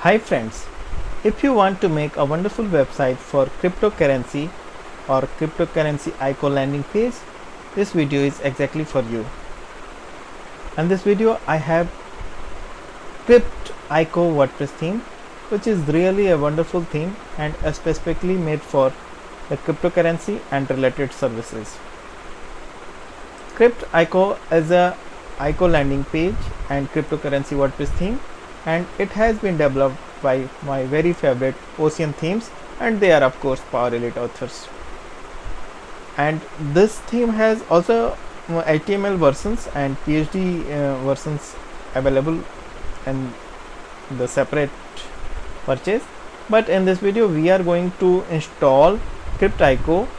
Hi friends, if you want to make a wonderful website for cryptocurrency or cryptocurrency ICO landing page, this video is exactly for you. In this video I have Crypt ICO WordPress theme, which is really a wonderful theme and specifically made for the cryptocurrency and related services. Crypt ICO is a ICO landing page and cryptocurrency WordPress theme, and it has been developed by my very favorite Ocean Themes, and they are of course Power Elite authors. And this theme has also HTML versions and PhD versions available in the separate purchase, but in this video we are going to install Crypt ICO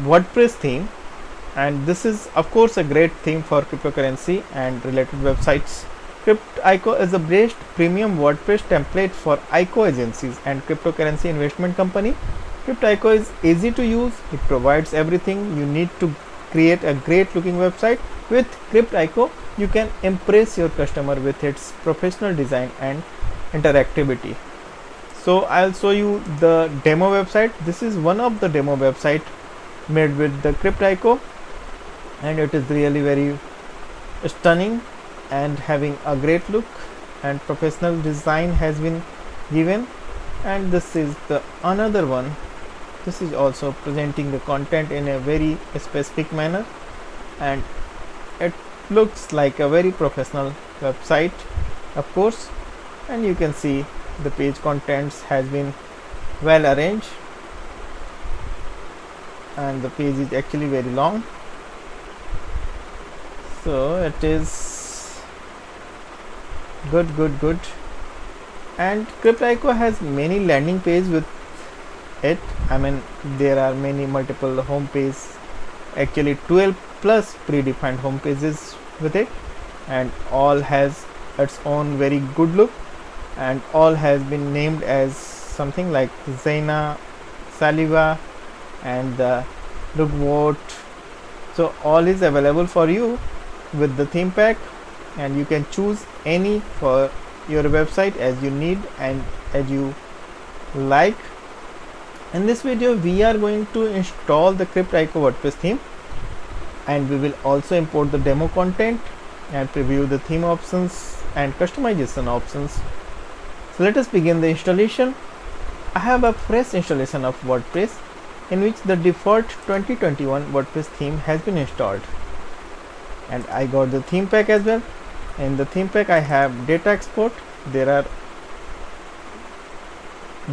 WordPress theme, and this is of course a great theme for cryptocurrency and related websites. Crypt ICO is the best premium WordPress template for ICO agencies and cryptocurrency investment company. Crypt ICO is easy to use. It provides everything you need to create a great looking website. With Crypt ICO, you can impress your customer with its professional design and interactivity. So I'll show you the demo website. This is one of the demo website made with the Crypt ICO, and it is really very stunning and having a great look, and professional design has been given. And this is the another one. This is also presenting the content in a very specific manner, and it looks like a very professional website of course. And you can see the page contents has been well arranged, and the page is actually very long, so it is good. And Crypt ICO has many landing pages with it. I mean, there are many multiple home pages, actually 12 plus predefined home pages with it, and all has its own very good look, and all has been named as something like Zena, Saliva, and the Lookvote. So all is available for you with the theme pack, and you can choose any for your website as you need and as you like. In this video we are going to install the Crypt ICO WordPress theme, and we will also import the demo content and preview the theme options and customization options. So let us begin the installation. I have a fresh installation of WordPress in which the default 2021 WordPress theme has been installed, and I got the theme pack as well. In the theme pack I have data export. There are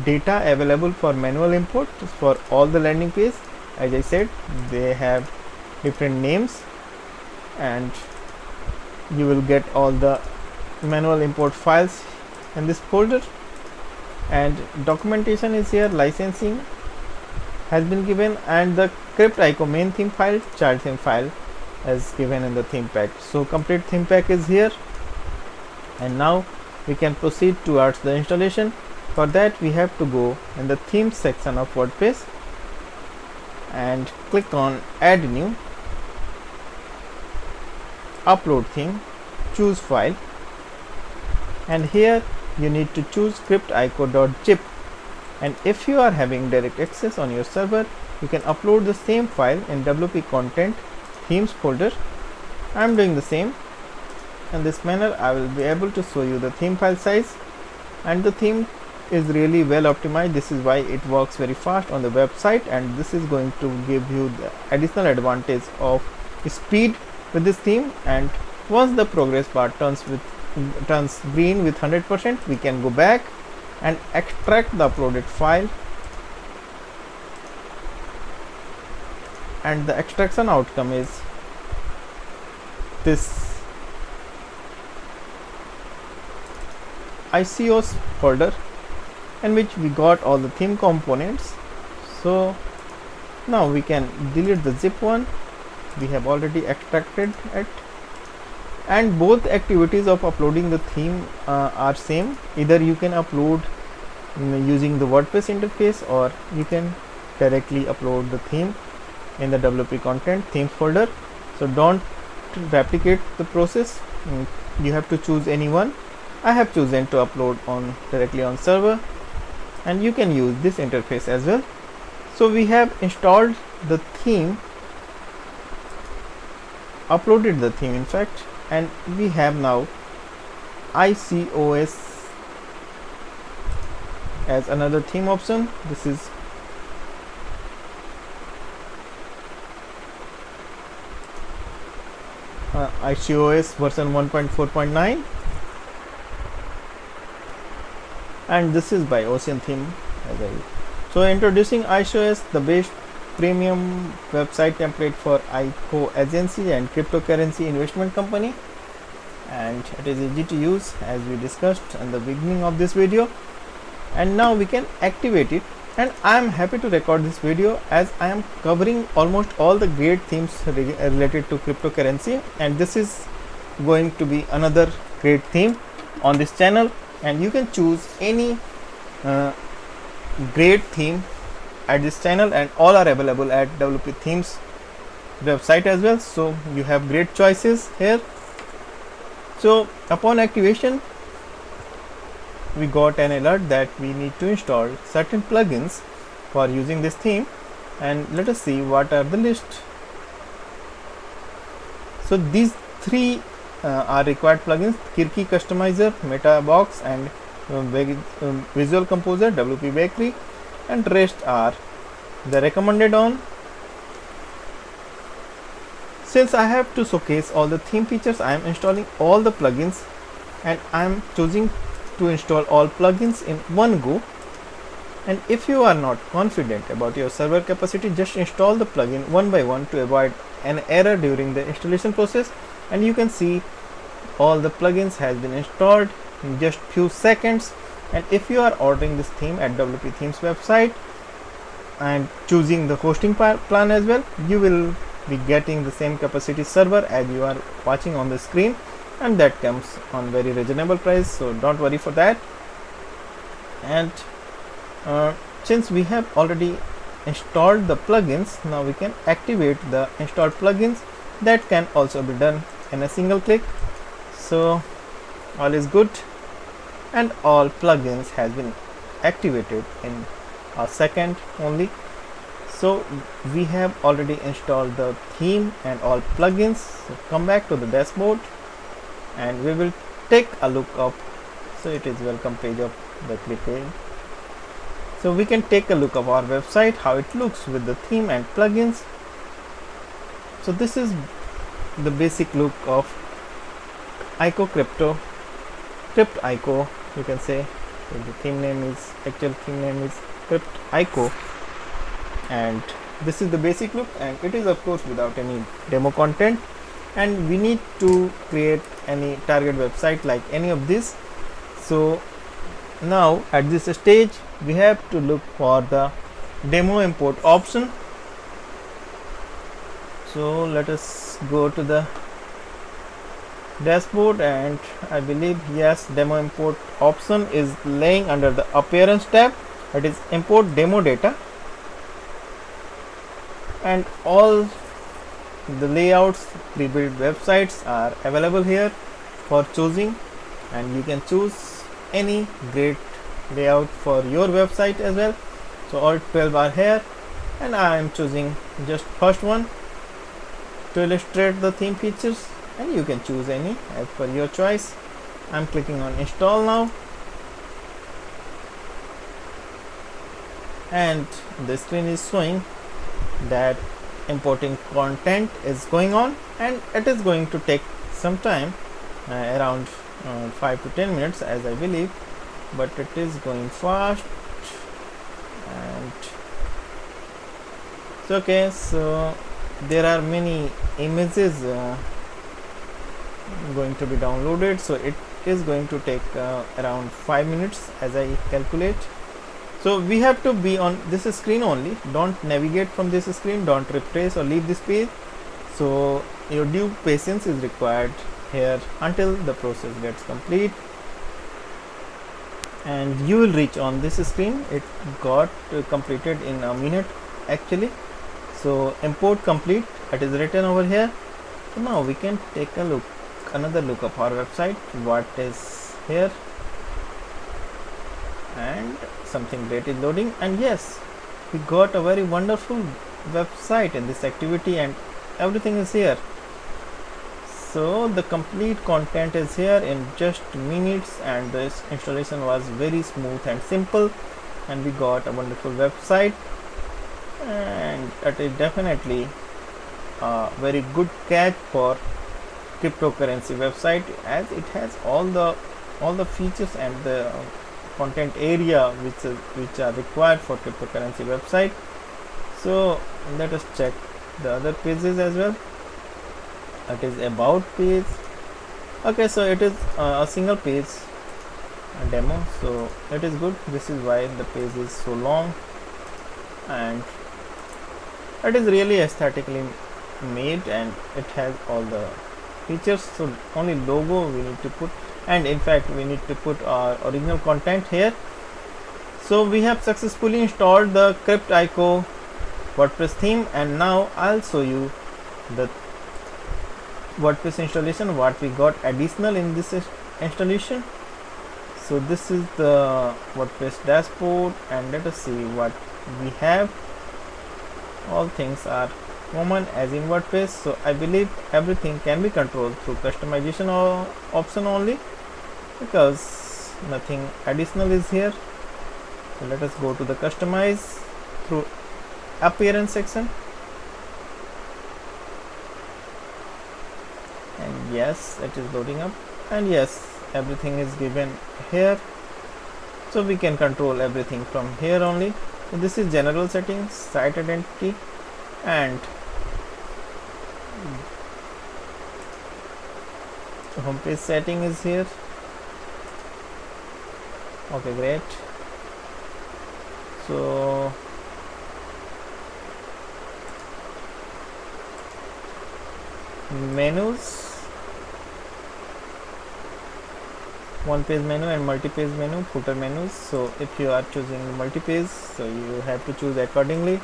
data available for manual import for all the landing page. As I said, they have different names, and you will get all the manual import files in this folder. And documentation is here, licensing has been given, and the Crypt ICO main theme file, child theme file is given in the theme pack. So complete theme pack is here, and now we can proceed towards the installation. For that we have to go in the theme section of WordPress and click on add new, upload theme, choose file, and here you need to choose cryptico.zip. and if you are having direct access on your server, you can upload the same file in WP content themes folder. I am doing the same. In this manner I will be able to show you the theme file size, and the theme is really well optimized. This is why it works very fast on the website, and this is going to give you the additional advantage of speed with this theme. And once the progress bar turns green with 100%, we can go back and extract the uploaded file, and the extraction outcome is this ICOs folder in which we got all the theme components. So now we can delete the zip one. We have already extracted it, and both activities of uploading the theme are same. Either you can upload using the WordPress interface, or you can directly upload the theme in the WP content themes folder. So don't replicate the process. You have to choose any one. I have chosen to upload on directly on server, and you can use this interface as well. So we have installed the theme, uploaded the theme in fact, and we have now ICOS as another theme option. This is ICOS version 1.4.9, and this is by Ocean Theme as well. So introducing ICOS, the best premium website template for ICO agency and cryptocurrency investment company, and it is easy to use as we discussed in the beginning of this video. And now we can activate it, and I am happy to record this video as I am covering almost all the great themes related to cryptocurrency, and this is going to be another great theme on this channel. And you can choose any great theme at this channel, and all are available at WP Themes website as well, so you have great choices here. So upon activation, we got an alert that we need to install certain plugins for using this theme, and let us see what are the list. So these three are required plugins: Kirki Customizer, MetaBox, and Visual Composer, WP Bakery, and rest are the recommended on. Since I have to showcase all the theme features, I am installing all the plugins, and I am choosing to install all plugins in one go. And if you are not confident about your server capacity, just install the plugin one by one to avoid an error during the installation process. And you can see all the plugins has been installed in just few seconds. And if you are ordering this theme at WP Themes website and choosing the hosting plan as well, you will be getting the same capacity server as you are watching on the screen, and that comes on very reasonable price, so don't worry for that. And since we have already installed the plugins, now we can activate the installed plugins. That can also be done in a single click. So all is good, and all plugins has been activated in a second only. So we have already installed the theme and all plugins. So come back to the dashboard, and we will take a look of, so it is welcome page of the click page. So we can take a look of our website, how it looks with the theme and plugins. So this is the basic look of ICO Crypt ICO, you can say. So the theme name is, actual theme name is Crypt ICO, and this is the basic look, and it is of course without any demo content. And we need to create any target website like any of this. So now at this stage we have to look for the demo import option. So let us go to the dashboard, and I believe yes, demo import option is laying under the appearance tab. It is import demo data, and all the layouts, pre-built websites are available here for choosing, and you can choose any great layout for your website as well. So all 12 are here, and I am choosing just first one to illustrate the theme features, and you can choose any as per your choice. I'm clicking on install now, and the screen is showing that importing content is going on, and it is going to take some time, around 5 to 10 minutes as I believe, but it is going fast. And so okay, so there are many images going to be downloaded, so it is going to take around 5 minutes as I calculate. So we have to be on this screen only, don't navigate from this screen, don't refresh or leave this page. So your due patience is required here until the process gets complete, and you will reach on this screen. It got completed in a minute actually. So import complete, it is written over here. So now we can take a look, another look of our website, what is here, and something great is loading. And yes, we got a very wonderful website in this activity, and everything is here. So the complete content is here in just minutes, and this installation was very smooth and simple, and we got a wonderful website, and it is definitely a very good catch for cryptocurrency website, as it has all the features and the content area which are required for cryptocurrency website. So let us check the other pages as well. It is about page. Okay, so it is a single page demo, so it is good. This is why the page is so long, and it is really aesthetically made, and it has all the features. So only logo we need to put, and in fact we need to put our original content here. So we have successfully installed the Crypto WordPress theme, and now I'll show you the WordPress installation, what we got additional in this installation. So this is the WordPress dashboard, and let us see what we have. All things are common as in WordPress, so I believe everything can be controlled through customization or option only, because nothing additional is here. So let us go to the customize through appearance section, and yes, it is loading up, and yes, everything is given here, so we can control everything from here only. So this is general settings, site identity, and homepage setting is here. Okay, great. So menus, one page menu and multi-page menu, footer menus. So if you are choosing multi-page, so you have to choose accordingly.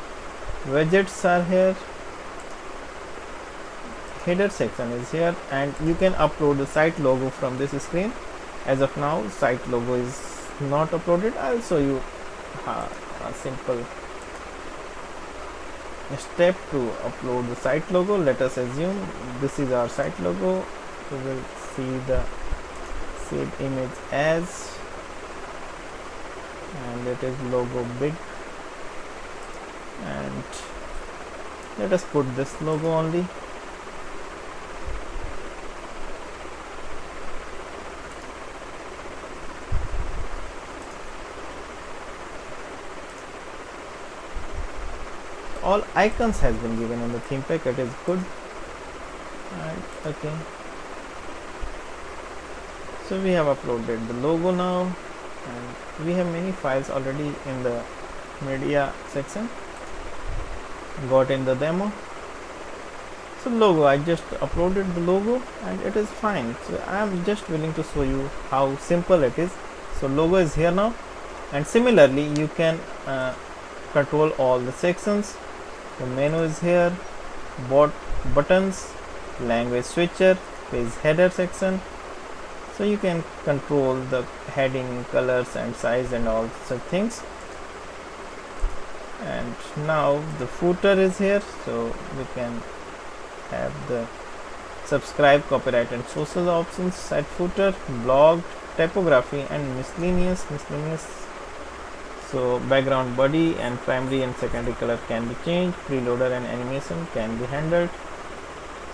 Widgets are here, header section is here, and you can upload the site logo from this screen. As of now, site logo is not uploaded. I'll show you a simple step to upload the site logo. Let us assume this is our site logo. We will see the save image as, and it is logo big, and let us put this logo only. All icons has been given in the theme pack, it is good. Right, okay, so we have uploaded the logo now, and we have many files already in the media section, got in the demo. So logo, I just uploaded the logo and it is fine. So I am just willing to show you how simple it is. So logo is here now, and similarly you can control all the sections. The menu is here, buttons, language switcher, page header section. So you can control the heading, colors and size and all such things. And now the footer is here, so we can have the subscribe, copyright and social options, site footer, blog, typography and miscellaneous. So background, body and primary and secondary color can be changed, preloader and animation can be handled.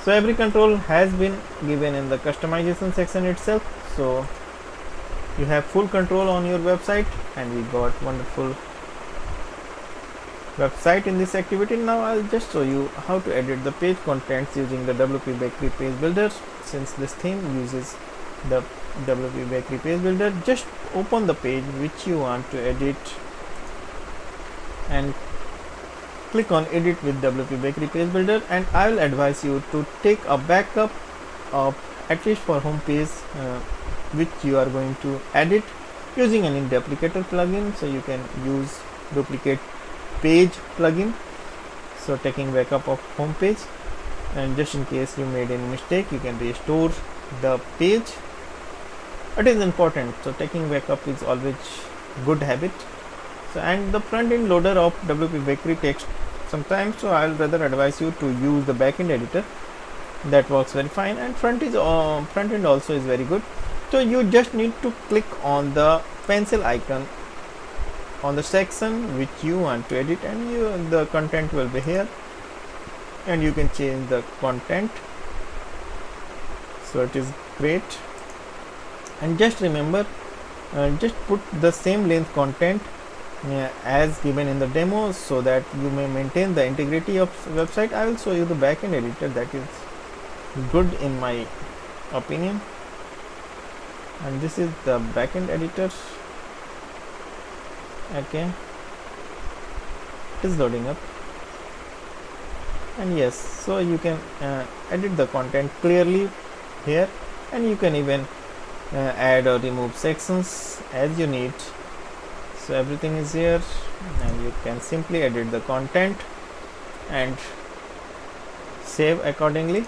So every control has been given in the customization section itself. So you have full control on your website, and we got wonderful website in this activity. Now I'll just show you how to edit the page contents using the WP Bakery page builder. Since this theme uses the WP Bakery page builder, just open the page which you want to edit and click on edit with WP Bakery page builder, and I will advise you to take a backup of at least for home page which you are going to edit using any duplicator plugin. So you can use duplicate page plugin, so taking backup of home page, and just in case you made any mistake you can restore the page. it is important. So taking backup is always good habit. So, and the front end loader of WP Bakery takes some time, so I'll rather advise you to use the backend editor. That works very fine, and front end also is very good. So you just need to click on the pencil icon on the section which you want to edit, and the content will be here, and you can change the content. So it is great. And just remember, just put the same length content as given in the demo, so that you may maintain the integrity of website. I will show you the backend editor that is good in my opinion, and this is the backend editor. Okay, it is loading up, and yes, so you can edit the content clearly here, and you can even add or remove sections as you need. So everything is here, and you can simply edit the content and save accordingly.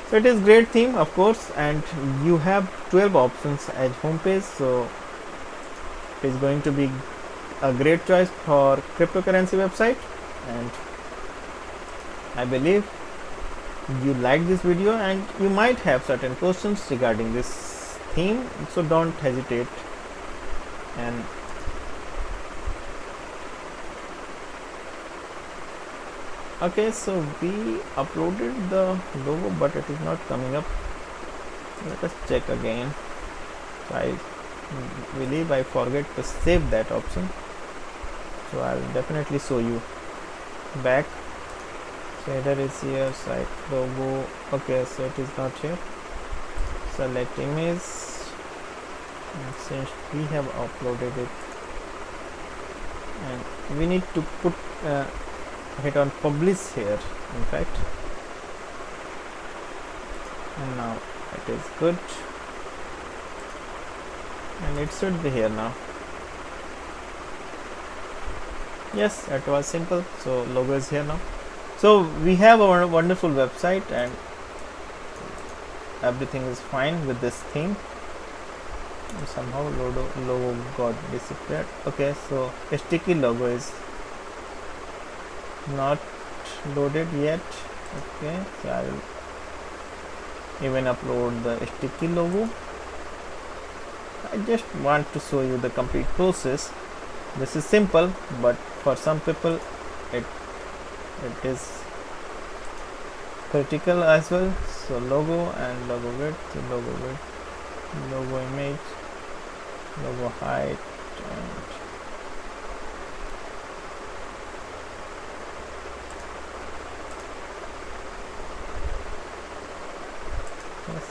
So it is great theme, of course, and you have 12 options as home page, so it is going to be a great choice for cryptocurrency website. And I believe you like this video, and you might have certain questions regarding this theme, so don't hesitate. And okay, so we uploaded the logo, but it is not coming up. Let us check again. So I believe I forget to save that option, so I'll definitely show you back. So header is here, site logo. Okay, so it is not here. Select image, and since we have uploaded it, and we need to put hit on publish here, in fact, and now it is good, and it should be here now. Yes, it was simple. So logo is here now. So we have a wonderful website, and everything is fine with this theme. And somehow logo got disappeared. Okay, so a sticky logo is not loaded yet. Okay, so I will even upload the sticky logo. I just want to show you the complete process. This is simple, but for some people it is critical as well. So logo and logo width, logo image, logo height, and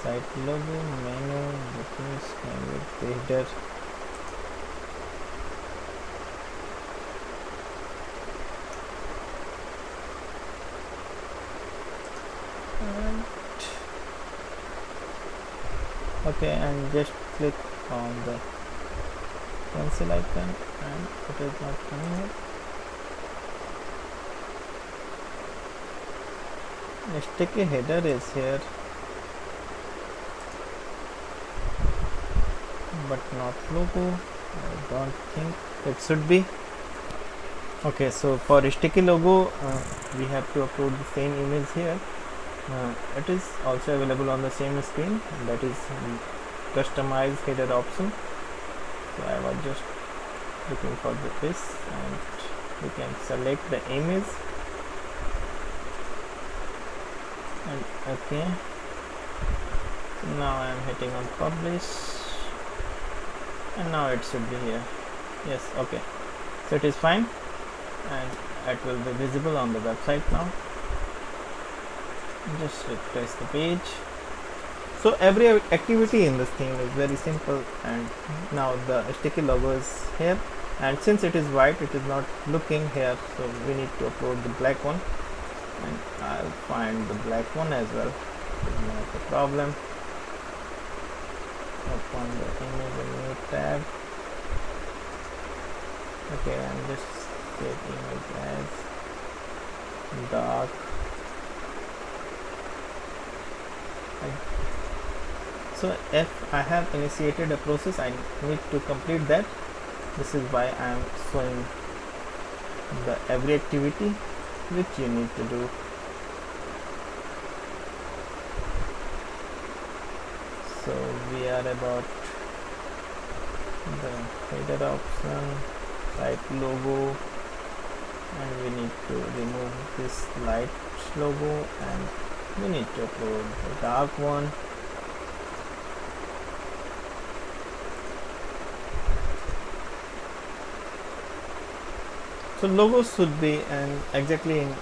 site logo, menu, bookings, and header. Okay, and just click on the pencil icon, and it is not coming up. A sticky header is here, but not logo. I don't think it should be. Okay, so for sticky logo, we have to upload the same image here. It is also available on the same screen, that is customize header option. So I was just looking for this, and you can select the image, and okay, now I am hitting on publish, and now it should be here. Yes, okay, so it is fine, and it will be visible on the website now. Just refresh the page. So every activity in this theme is very simple, and now the sticky logo is here, and since it is white, it is not looking here, so we need to upload the black one, and I'll find the black one as well. It's not a problem. Open the image in new tab. Okay, and just save image as dark. So if I have initiated a process, I need to complete that. This is why I am showing the every activity which you need to do. So we are about the header option, site logo, and we need to remove this light logo, and we need to upload the dark one. So logos should be exactly in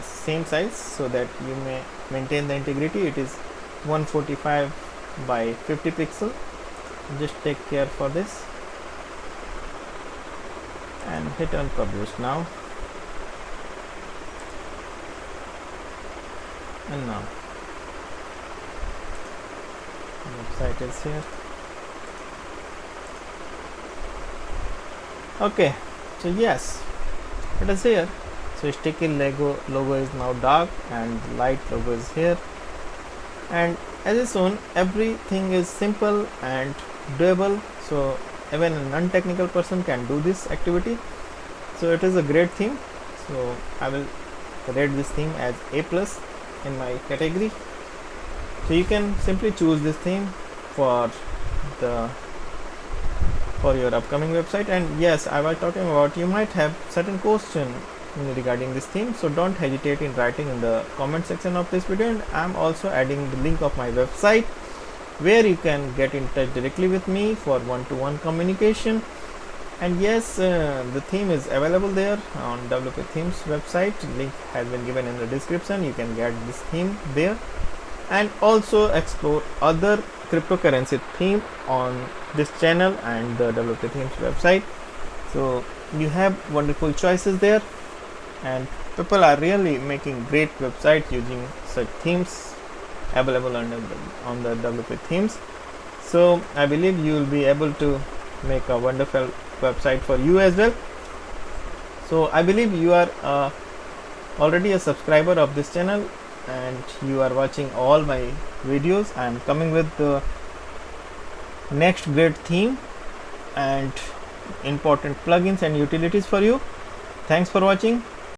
same size so that you may maintain the integrity. It is 145 by 50 pixel. Just take care for this and hit on publish now. And now website is here. Okay, so yes, it is here. So sticky logo is now dark and light logo is here, and as is shown, everything is simple and doable, so even a non-technical person can do this activity. So it is a great theme, so I will rate this theme as A+ in my category. So you can simply choose this theme for your upcoming website. And yes, I was talking about, you might have certain question regarding this theme, so don't hesitate in writing in the comment section of this video, and I'm also adding the link of my website where you can get in touch directly with me for one-to-one communication. And yes, the theme is available there on WP Themes website. Link has been given in the description. You can get this theme there and also explore other cryptocurrency theme on this channel and the WP Themes website. So you have wonderful choices there, and people are really making great websites using such themes available on the WP Themes. So I believe you will be able to make a wonderful website for you as well. So I believe you are already a subscriber of this channel and you are watching all my videos. I am coming with the next great theme and important plugins and utilities for you. Thanks for watching.